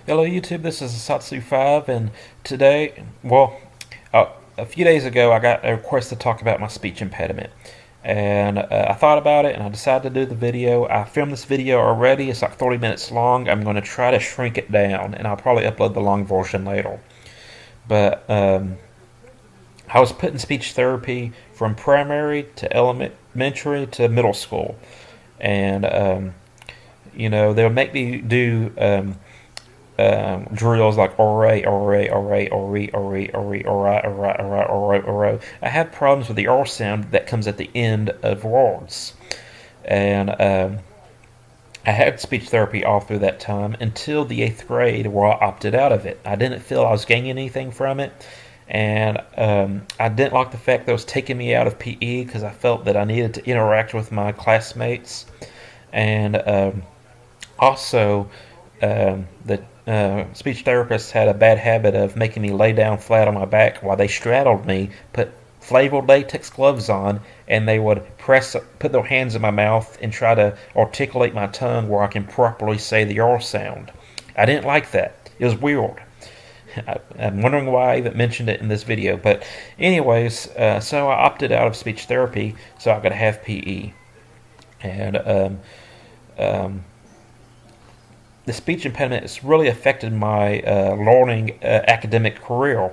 Hello YouTube, this is Satsu5 and today, a few days ago I got a request to talk about my speech impediment. And I thought about it and I decided to do the video. I filmed this video already, it's like 30 minutes long. I'm going to try to shrink it down and I'll probably upload the long version later. But I was put in speech therapy from primary to elementary to middle school. And, they would make me do drills like ore, ore, ore, ore, ore, ore, ora, ora, ora, ora, ora. I had problems with the R sound that comes at the end of words. And I had speech therapy all through that time until the 8th grade where I opted out of it. I didn't feel I was gaining anything from it. And I didn't like the fact that it was taking me out of PE because I felt that I needed to interact with my classmates. And also, the speech therapists had a bad habit of making me lay down flat on my back while they straddled me, put flavored latex gloves on, and they would put their hands in my mouth and try to articulate my tongue where I can properly say the R sound. I didn't like that. It was weird. I'm wondering why I even mentioned it in this video. But anyways, so I opted out of speech therapy so I could have PE. And the speech impediment has really affected my learning academic career.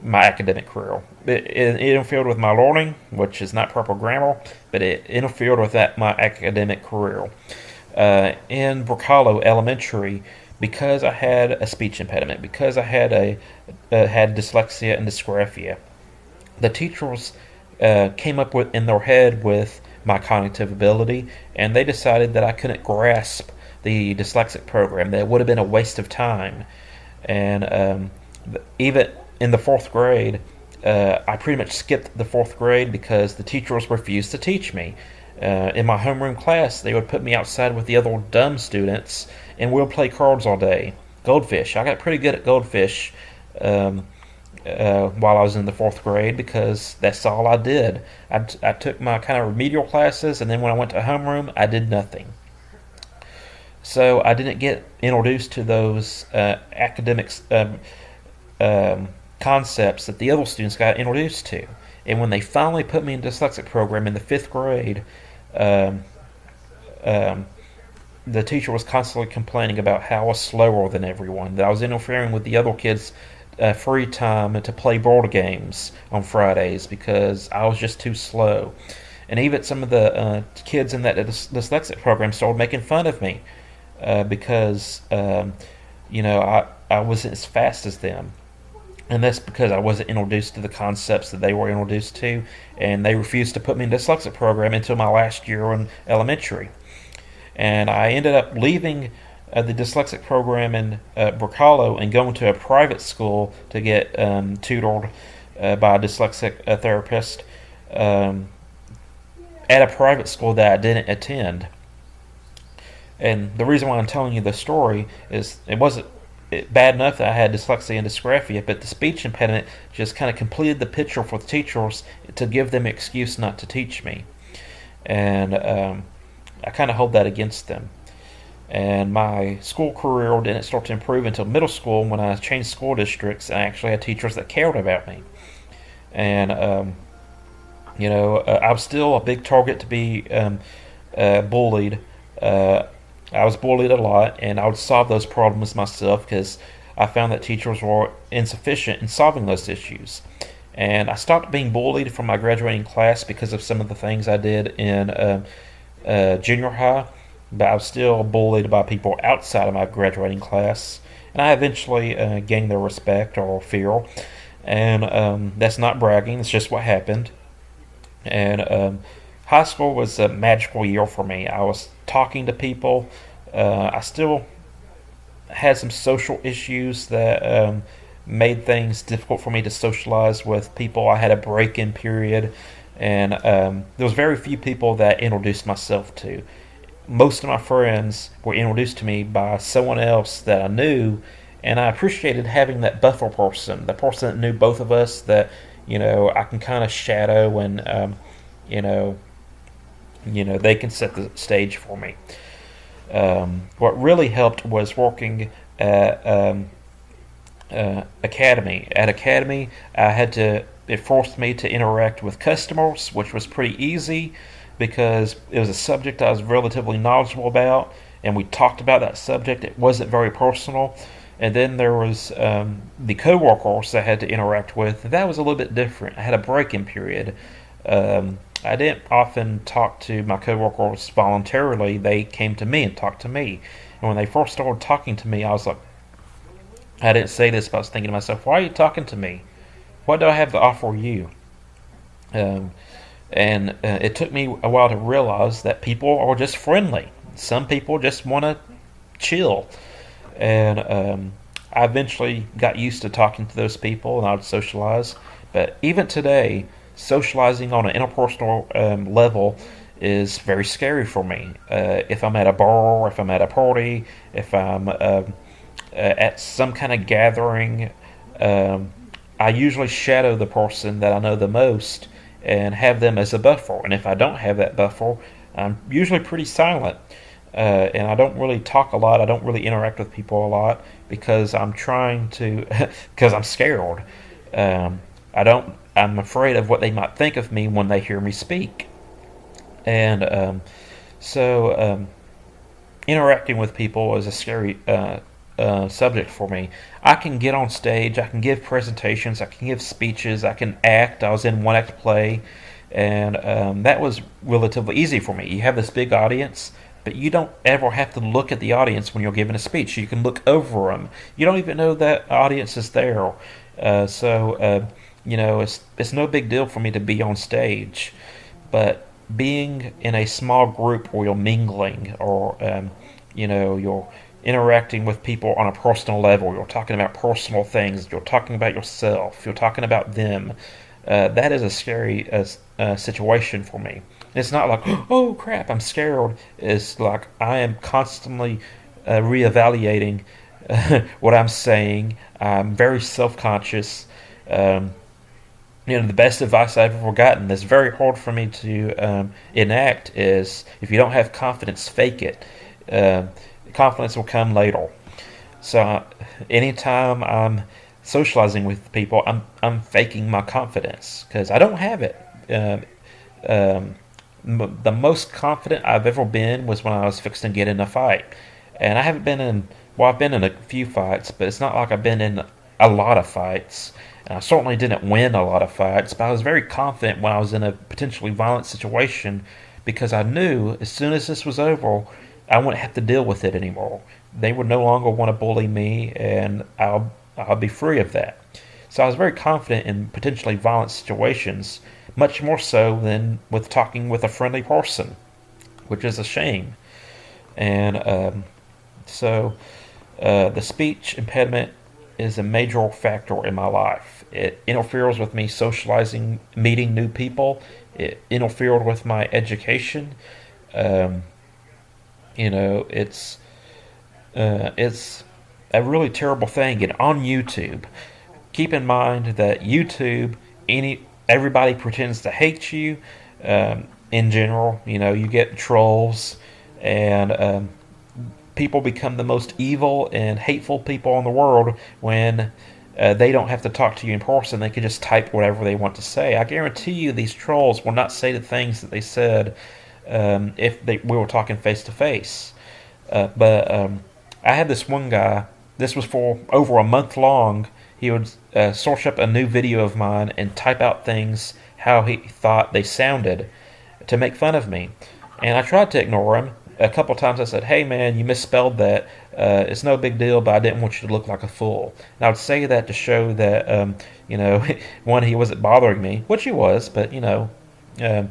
My academic career. It interfered with my learning, which is not proper grammar, but it interfered with my academic career. In Bracalo Elementary, because I had a speech impediment, because I had had dyslexia and dysgraphia, the teachers came up with in their head with my cognitive ability, and they decided that I couldn't grasp the dyslexic program, that it would have been a waste of time. And even in the 4th grade, I pretty much skipped the 4th grade because the teachers refused to teach me. In my homeroom class, they would put me outside with the other dumb students, and we'll play cards all day. Goldfish. I got pretty good at Goldfish while I was in the 4th grade because that's all I did. I took my kind of remedial classes, and then when I went to homeroom, I did nothing. So I didn't get introduced to those academics concepts that the other students got introduced to. And when they finally put me in the dyslexic program in the 5th grade, the teacher was constantly complaining about how I was slower than everyone, that I was interfering with the other kids' free time to play board games on Fridays because I was just too slow. And even some of the kids in that dyslexic program started making fun of me because, I wasn't as fast as them. And that's because I wasn't introduced to the concepts that they were introduced to, and they refused to put me in the dyslexic program until my last year in elementary. And I ended up leaving the dyslexic program in Bracalo and going to a private school to get tutored by a dyslexic therapist at a private school that I didn't attend. And the reason why I'm telling you this story is it wasn't bad enough that I had dyslexia and dysgraphia, but the speech impediment just kind of completed the picture for the teachers to give them an excuse not to teach me. And I kind of hold that against them. And my school career didn't start to improve until middle school when I changed school districts and I actually had teachers that cared about me. And, I was still a big target to be bullied. I was bullied a lot, and I would solve those problems myself because I found that teachers were insufficient in solving those issues. And I stopped being bullied from my graduating class because of some of the things I did in junior high, but I was still bullied by people outside of my graduating class. And I eventually gained their respect or fear. And that's not bragging, it's just what happened. And high school was a magical year for me. I was talking to people. I still had some social issues that made things difficult for me to socialize with people. I had a break-in period, and there was very few people that I introduced myself to. Most of my friends were introduced to me by someone else that I knew, and I appreciated having that buffer person, the person that knew both of us, that I can kind of shadow and they can set the stage for me. What really helped was working at Academy. At Academy, I had to. It forced me to interact with customers, which was pretty easy because it was a subject I was relatively knowledgeable about, and we talked about that subject. It wasn't very personal. And then there was the coworkers I had to interact with. That was a little bit different. I had a break-in period. I didn't often talk to my coworkers voluntarily. They came to me and talked to me. And when they first started talking to me, I was like, I didn't say this, but I was thinking to myself, why are you talking to me? What do I have to offer you? Um, and it took me a while to realize that people are just friendly. Some people just want to chill. And I eventually got used to talking to those people and I would socialize. But even today, socializing on an interpersonal level is very scary for me. If I'm at a bar, if I'm at a party, if I'm at some kind of gathering, um, I usually shadow the person that I know the most and have them as a buffer. And if I don't have that buffer, I'm usually pretty silent. And I don't really talk a lot. I don't really interact with people a lot because I'm trying to, because I'm scared. I don't. I'm afraid of what they might think of me when they hear me speak. And so interacting with people is a scary subject for me. I can get on stage, I can give presentations, I can give speeches, I can act. I was in one act play, and that was relatively easy for me. You have this big audience, but you don't ever have to look at the audience when you're giving a speech. You can look over them. You don't even know that audience is there. It's no big deal for me to be on stage, but being in a small group where you're mingling or you're interacting with people on a personal level, you're talking about personal things, you're talking about yourself, you're talking about them, that is a scary situation for me. It's not like, oh crap, I'm scared. It's like I am constantly reevaluating what I'm saying. I'm very self-conscious. um, the best advice I've ever gotten that's very hard for me to enact is if you don't have confidence, fake it. Uh, Confidence will come later. So anytime I'm socializing with people, I'm faking my confidence because I don't have it. Um, the most confident I've ever been was when I was fixing to get in a fight, and I haven't been in. Well, I've been in a few fights, but it's not like I've been in a lot of fights. And I certainly didn't win a lot of fights, but I was very confident when I was in a potentially violent situation because I knew as soon as this was over, I wouldn't have to deal with it anymore. They would no longer want to bully me, and I'll be free of that. So I was very confident in potentially violent situations, much more so than with talking with a friendly person, which is a shame. And the speech impediment is a major factor in my life. It interferes with me socializing, meeting new people. It interfered with my education. Um, it's a really terrible thing. And on YouTube, keep in mind that YouTube, everybody pretends to hate you. In general, you get trolls, and people become the most evil and hateful people in the world when they don't have to talk to you in person. They can just type whatever they want to say. I guarantee you these trolls will not say the things that they said if we were talking face to face. But I had this one guy, this was for over a month long. He would search up a new video of mine and type out things how he thought they sounded to make fun of me. And I tried to ignore him. A couple times I said, hey man, you misspelled that. It's no big deal, but I didn't want you to look like a fool. And I would say that to show that, one, he wasn't bothering me, which he was, but, I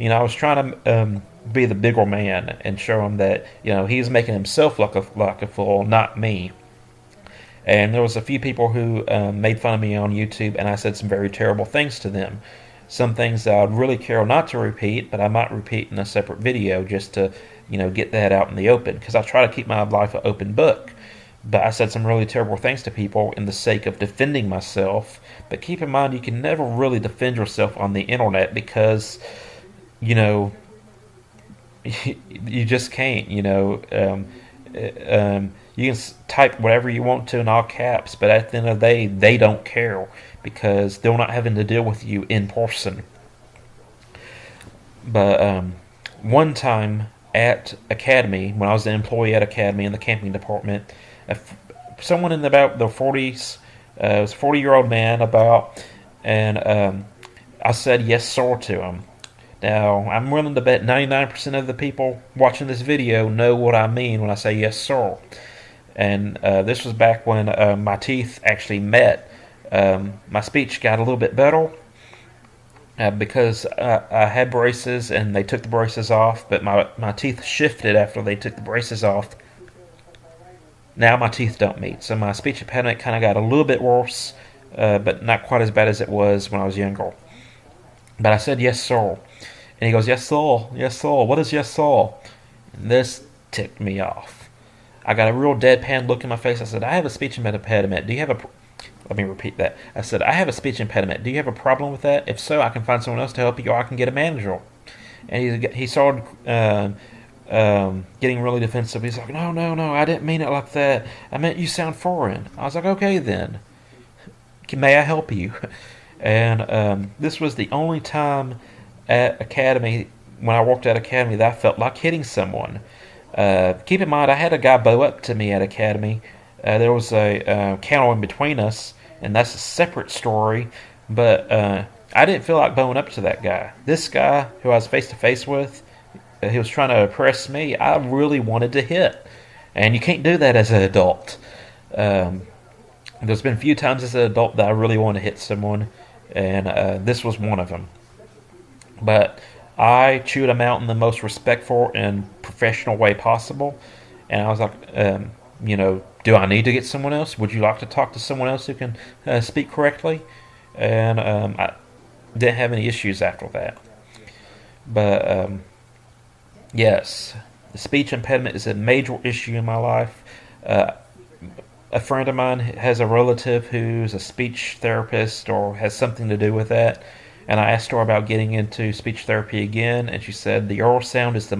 was trying to be the bigger man and show him that, he's making himself look like a fool, not me. And there was a few people who made fun of me on YouTube, and I said some very terrible things to them. Some things that I'd really care not to repeat, but I might repeat in a separate video just to, get that out in the open. Because I try to keep my life an open book. But I said some really terrible things to people in the sake of defending myself. But keep in mind, you can never really defend yourself on the internet because, You just can't. You can type whatever you want to in all caps, but at the end of the day, they don't care because they're not having to deal with you in person. But one time at Academy, when I was an employee at Academy in the camping department, someone in about their 40s, it was a 40-year-old man about, and I said yes, sir, to him. Now, I'm willing to bet 99% of the people watching this video know what I mean when I say yes, sir. And this was back when my teeth actually met. My speech got a little bit better because I had braces and they took the braces off, but my teeth shifted after they took the braces off. Now my teeth don't meet, so my speech impediment kind of got a little bit worse, but not quite as bad as it was when I was younger. But I said yes, sir. And he goes, yes, sir, yes, sir. What is yes, sir? And this ticked me off. I got a real deadpan look in my face. I said, I have a speech impediment. Do you have a... Let me repeat that. I said, I have a speech impediment. Do you have a problem with that? If so, I can find someone else to help you, or I can get a manager. And he started getting really defensive. He's like, no, I didn't mean it like that. I meant you sound foreign. I was like, okay then. May I help you? And this was the only time at Academy, when I worked at Academy, that I felt like hitting someone. Keep in mind, I had a guy bow up to me at Academy. There was a counter in between us, and that's a separate story. But I didn't feel like bowing up to that guy. This guy, who I was face to face with, he was trying to oppress me. I really wanted to hit, and you can't do that as an adult. There's been a few times as an adult that I really want to hit someone, and this was one of them. But I chewed him out in the most respectful and professional way possible, and I was like, do I need to get someone else? Would you like to talk to someone else who can speak correctly? And I didn't have any issues after that. But yes, the speech impediment is a major issue in my life. A friend of mine has a relative who's a speech therapist or has something to do with that. And I asked her about getting into speech therapy again, and she said the oral sound is the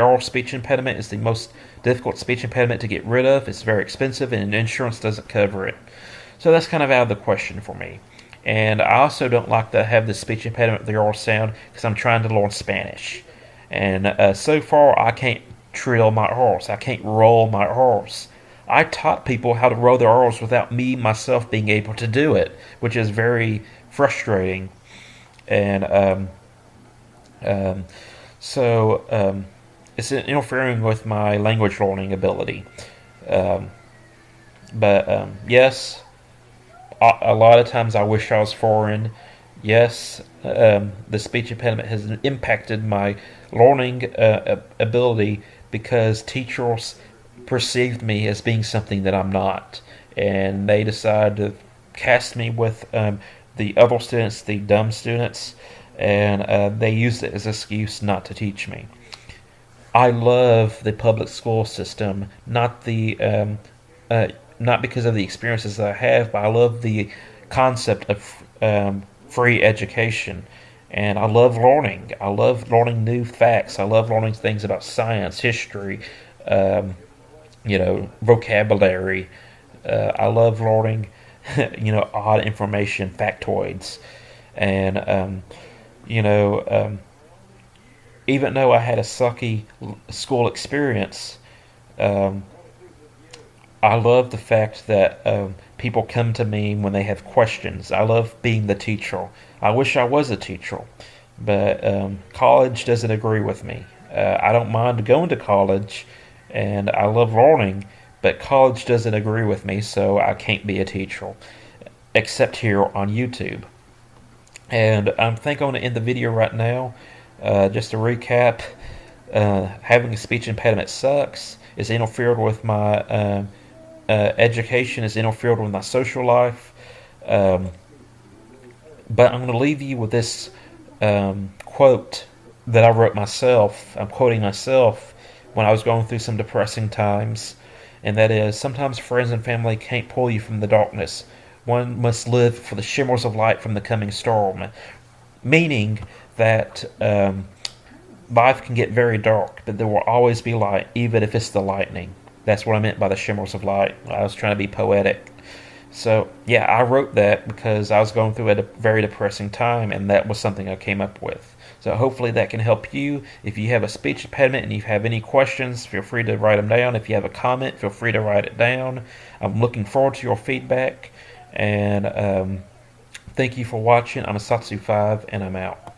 oral speech impediment is the most difficult speech impediment to get rid of. It's very expensive, and insurance doesn't cover it. So that's kind of out of the question for me. And I also don't like to have the speech impediment with the oral sound because I'm trying to learn Spanish. And so far, I can't trill my R's. I can't roll my R's. I taught people how to roll their R's without me, myself, being able to do it, which is very frustrating. And so it's interfering with my language learning ability. But yes, a lot of times I wish I was foreign. Yes, the speech impediment has impacted my learning ability because teachers perceived me as being something that I'm not. And they decided to cast me with the other students, the dumb students, and they used it as an excuse not to teach me. I love the public school system, not because of the experiences that I have, but I love the concept of free education. And I love learning. I love learning new facts. I love learning things about science, history, vocabulary. I love learning, odd information, factoids. And, even though I had a sucky school experience, I love the fact that people come to me when they have questions. I love being the teacher. I wish I was a teacher, but college doesn't agree with me. I don't mind going to college, and I love learning, but college doesn't agree with me, so I can't be a teacher, except here on YouTube. And I think I'm going to end the video right now. Just to recap, having a speech impediment sucks. It's interfered with my education. It's interfered with my social life. But I'm going to leave you with this quote that I wrote myself. I'm quoting myself when I was going through some depressing times. And that is, sometimes friends and family can't pull you from the darkness. One must live for the shimmers of light from the coming storm. Meaning that life can get very dark, but there will always be light, even if it's the lightning. That's what I meant by the shimmers of light. I was trying to be poetic. So, yeah, I wrote that because I was going through a very depressing time, and that was something I came up with. So, hopefully, that can help you. If you have a speech impediment and you have any questions, feel free to write them down. If you have a comment, feel free to write it down. I'm looking forward to your feedback, and thank you for watching. I'm a Satsu 5, and I'm out.